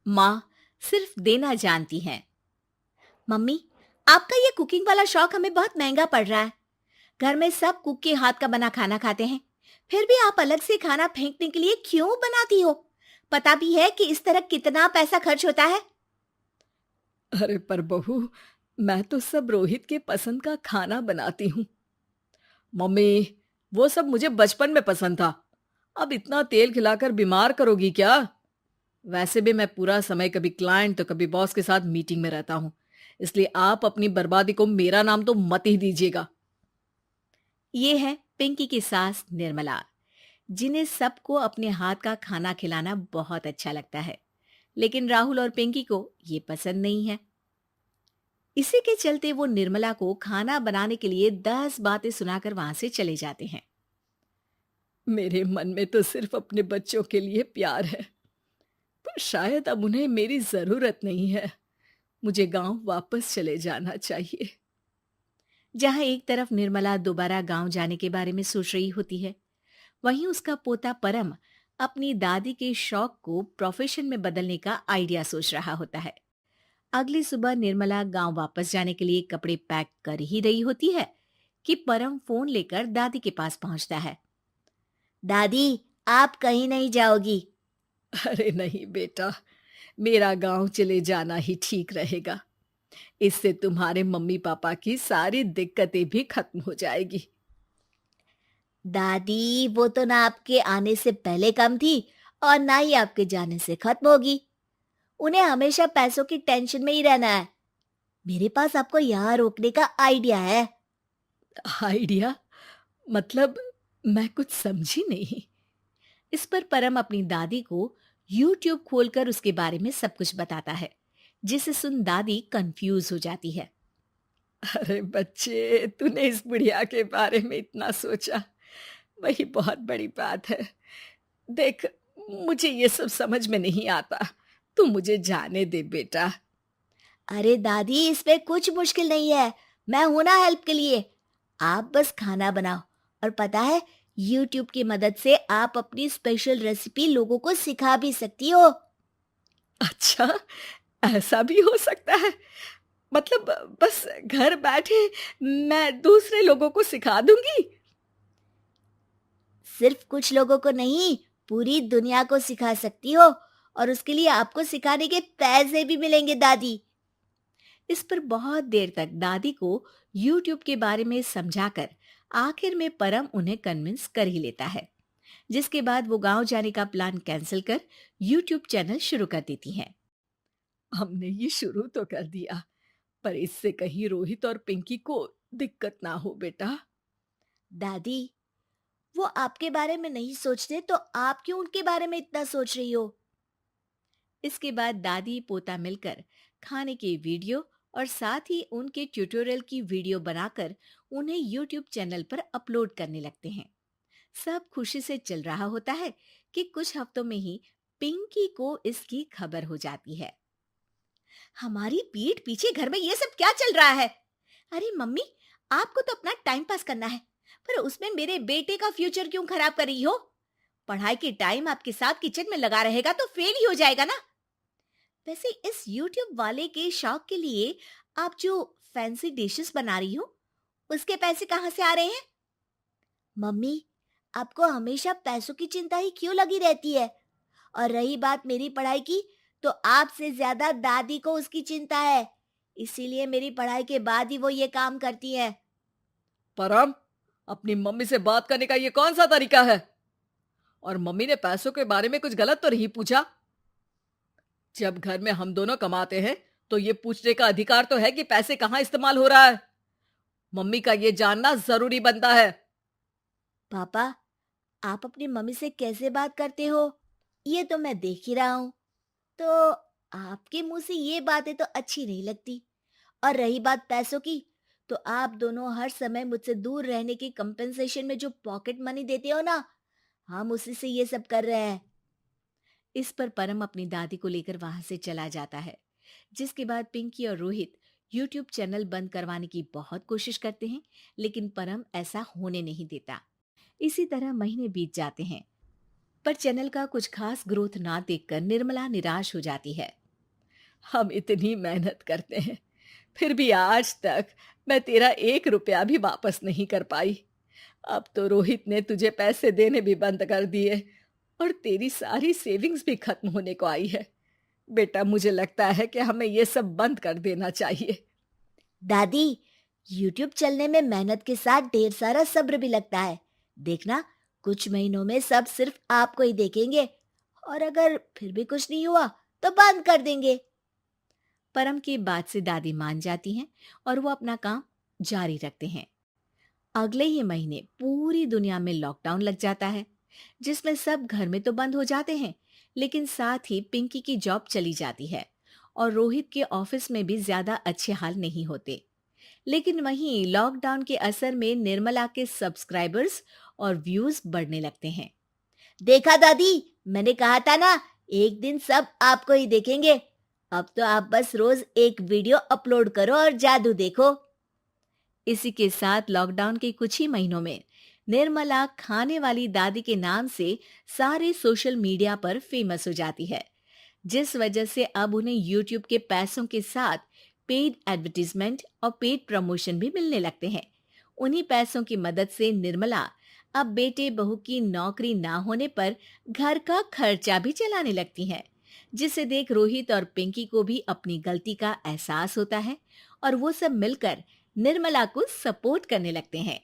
माँ सिर्फ देना जानती हैं। मम्मी, आपका ये कुकिंग वाला शौक हमें बहुत महंगा पड़ रहा है। घर में सब कुक के हाथ का बना खाना खाते हैं, फिर भी आप अलग से खाना फेंकने के लिए क्यों बनाती हो? पता भी है कि इस तरह कितना पैसा खर्च होता है। अरे पर बहू, मैं तो सब रोहित के पसंद का खाना बनाती हूँ। मम्मी, वो सब मुझे बचपन में पसंद था। अब इतना तेल खिलाकर बीमार करोगी क्या? वैसे भी मैं पूरा समय कभी क्लाइंट तो कभी बॉस के साथ मीटिंग में रहता हूँ। इसलिए आप अपनी बर्बादी को मेरा नाम तो मत ही दीजिएगा। ये है पिंकी की सास निर्मला, जिन्हें सबको अपने हाथ का खाना खिलाना बहुत अच्छा लगता है, लेकिन राहुल और पिंकी को ये पसंद नहीं है। इसी के चलते वो निर्मला को खाना बनाने के लिए 10 बातें सुनाकर वहां से चले जाते हैं। मेरे मन में तो सिर्फ अपने बच्चों के लिए प्यार है, पर शायद अब उन्हें मेरी जरूरत नहीं है। मुझे गांव वापस चले जाना चाहिए। जहां एक तरफ निर्मला दोबारा गांव जाने के बारे में सोच रही होती है, वहीं उसका पोता परम अपनी दादी के शौक को प्रोफेशन में बदलने का आइडिया सोच रहा होता है। अगली सुबह निर्मला गांव वापस जाने के लिए कपड़े पैक कर ही रही होती है कि परम फोन लेकर दादी के पास पहुंचता है। दादी, आप कहीं नहीं जाओगी? अरे नहीं बेटा, मेरा गांव चले जाना ही ठीक रहेगा। इससे तुम्हारे मम्मी पापा की सारी दिक्कतें भी खत्म हो जाएगी। दादी, वो तो ना आपके आने से पहले कम थी और ना ही आपके जाने से खत्म होगी। उन्हें हमेशा पैसों की टेंशन में ही रहना है। मेरे पास आपको यहाँ रोकने का आइडिया है। आइडिया? मतलब, मैं कुछ समझी नहीं। इस पर परम अपनी दादी को YouTube खोलकर उसके बारे में सब कुछ बताता है, जिसे सुन दादी कंफ्यूज हो जाती है। अरे बच्चे, तूने इस बुढ़िया के बारे में इतना सोचा, वही बहुत बड़ी बात है। देख, मुझे ये सब समझ में नहीं आता। तू मुझे जाने दे बेटा। अरे दादी, इसमें कुछ मुश्किल नहीं है। मैं हूं ना हेल्प के लिए। आप बस खाना बनाओ, और पता है, YouTube की मदद से आप अपनी स्पेशल रेसिपी लोगों को सिखा भी सकती हो। अच्छा, ऐसा भी हो सकता है? मतलब, बस घर बैठे मैं दूसरे लोगों को सिखा दूंगी? सिर्फ कुछ लोगों को नहीं, पूरी दुनिया को सिखा सकती हो, और उसके लिए आपको सिखाने के पैसे भी मिलेंगे दादी। इस पर बहुत देर तक दादी को YouTube के बारे में समझाकर आखिर में परम उन्हें कन्विंस कर ही लेता है, जिसके बाद वो गांव जाने का प्लान कैंसिल कर YouTube चैनल शुरू कर देती हैं। हमने ये शुरू तो कर दिया, पर इससे कहीं रोहित और पिंकी को दिक्कत ना हो बेटा। दादी, वो आपके बारे में नहीं सोचते तो आप क्यों उनके बारे में इतना सोच रही हो? इसके बाद दादी पोता मिलकर खाने की वीडियो और साथ ही उनके ट्यूटोरियल की वीडियो बनाकर उन्हें YouTube चैनल पर अपलोड करने लगते हैं। सब खुशी से चल रहा होता है कि कुछ हफ्तों में ही पिंकी को इसकी खबर हो जाती है। हमारी पीठ पीछे घर में ये सब क्या चल रहा है? अरे मम्मी, आपको तो अपना टाइम पास करना है, पर उसमें मेरे बेटे का फ्यूचर क्यों खराब कर रही हो? पढ़ाई के टाइम आपके साथ किचन में लगा रहेगा तो फेल ही हो जाएगा ना। वैसे इस YouTube वाले के शौक के लिए आप जो फैंसी डिशेस बना रही हो, उसके पैसे कहाँ से आ रहे हैं? मम्मी, आपको हमेशा पैसों की चिंता ही क्यों लगी रहती है? और रही बात मेरी पढ़ाई की, तो आपसे ज्यादा दादी को उसकी चिंता है। इसीलिए मेरी पढ़ाई के बाद ही वो ये काम करती है। परम, अपनी मम्मी से बात करने का ये कौन सा तरीका है? और मम्मी ने पैसों के बारे में कुछ गलत तो नहीं पूछा? जब घर में हम दोनों कमाते हैं, तो ये पूछने का अधिकार तो है कि पैसे कहाँ इस्तेमाल हो रहा है। मम्मी का ये जानना जरूरी बनता है। पापा, आप अपनी मम्मी से कैसे बात करते हो, ये तो मैं देख ही रहा हूँ। तो आपके मुंह से ये बातें तो अच्छी नहीं लगती। और रही बात पैसों की, तो आप दोनों हर समय मुझसे दूर रहने की कंपेंसेशन में जो पॉकेट मनी देते हो ना, हम उसी से ये सब कर रहे हैं। इस पर परम अपनी दादी को लेकर वहां से चला जाता है, जिसके बाद पिंकी और रोहित YouTube चैनल बंद करवाने की बहुत कोशिश करते हैं, लेकिन परम ऐसा होने नहीं देता। इसी तरह महीने बीत जाते हैं। पर चैनल का कुछ खास ग्रोथ ना देखकर निर्मला निराश हो जाती है। हम इतनी मेहनत करते हैं, फिर भी आज तक मैं तेरा 1 रुपया भी वापस नहीं कर पाई। अब तो रोहित ने तुझे पैसे देने भी बंद कर दिए और तेरी सारी सेविंग्स भी खत्म होने को आई है। बेटा, मुझे लगता है कि हमें ये सब बंद कर देना चाहिए। दादी, यूट्यूब चलने में मेहनत के साथ ढेर सारा सब्र भी लगता है। देखना, कुछ महीनों में सब सिर्फ आपको ही देखेंगे, और अगर फिर भी कुछ नहीं हुआ तो बंद कर देंगे। परम की बात से दादी मान जाती हैं और वो अपना काम जारी रखते हैं। अगले ही महीने पूरी दुनिया में लॉकडाउन लग जाता है, जिसमें सब घर में तो बंद हो जाते हैं, लेकिन साथ ही पिंकी की जॉब चली जाती है और रोहित के ऑफिस में भी ज्यादा अच्छे हाल नहीं होते। लेकिन वहीं लॉकडाउन के असर में निर्मला के सब्सक्राइबर्स और व्यूज बढ़ने लगते हैं। देखा दादी, मैंने कहा था ना, एक दिन सब आपको ही देखेंगे। अब तो आप बस रोज एक वीडियो अपलोड करो और जादू देखो। इसी के साथ लॉकडाउन के कुछ ही महीनों में निर्मला खाने वाली दादी के नाम से सारे सोशल मीडिया पर फेमस हो जाती है, जिस वजह से अब उन्हें यूट्यूब के पैसों के साथ पेड एडवर्टीजमेंट और पेड प्रमोशन भी मिलने लगते हैं। उन्हीं पैसों की मदद से निर्मला अब बेटे बहू की नौकरी ना होने पर घर का खर्चा भी चलाने लगती हैं, जिसे देख रोहित और पिंकी को भी अपनी गलती का एहसास होता है और वो सब मिलकर निर्मला को सपोर्ट करने लगते हैं।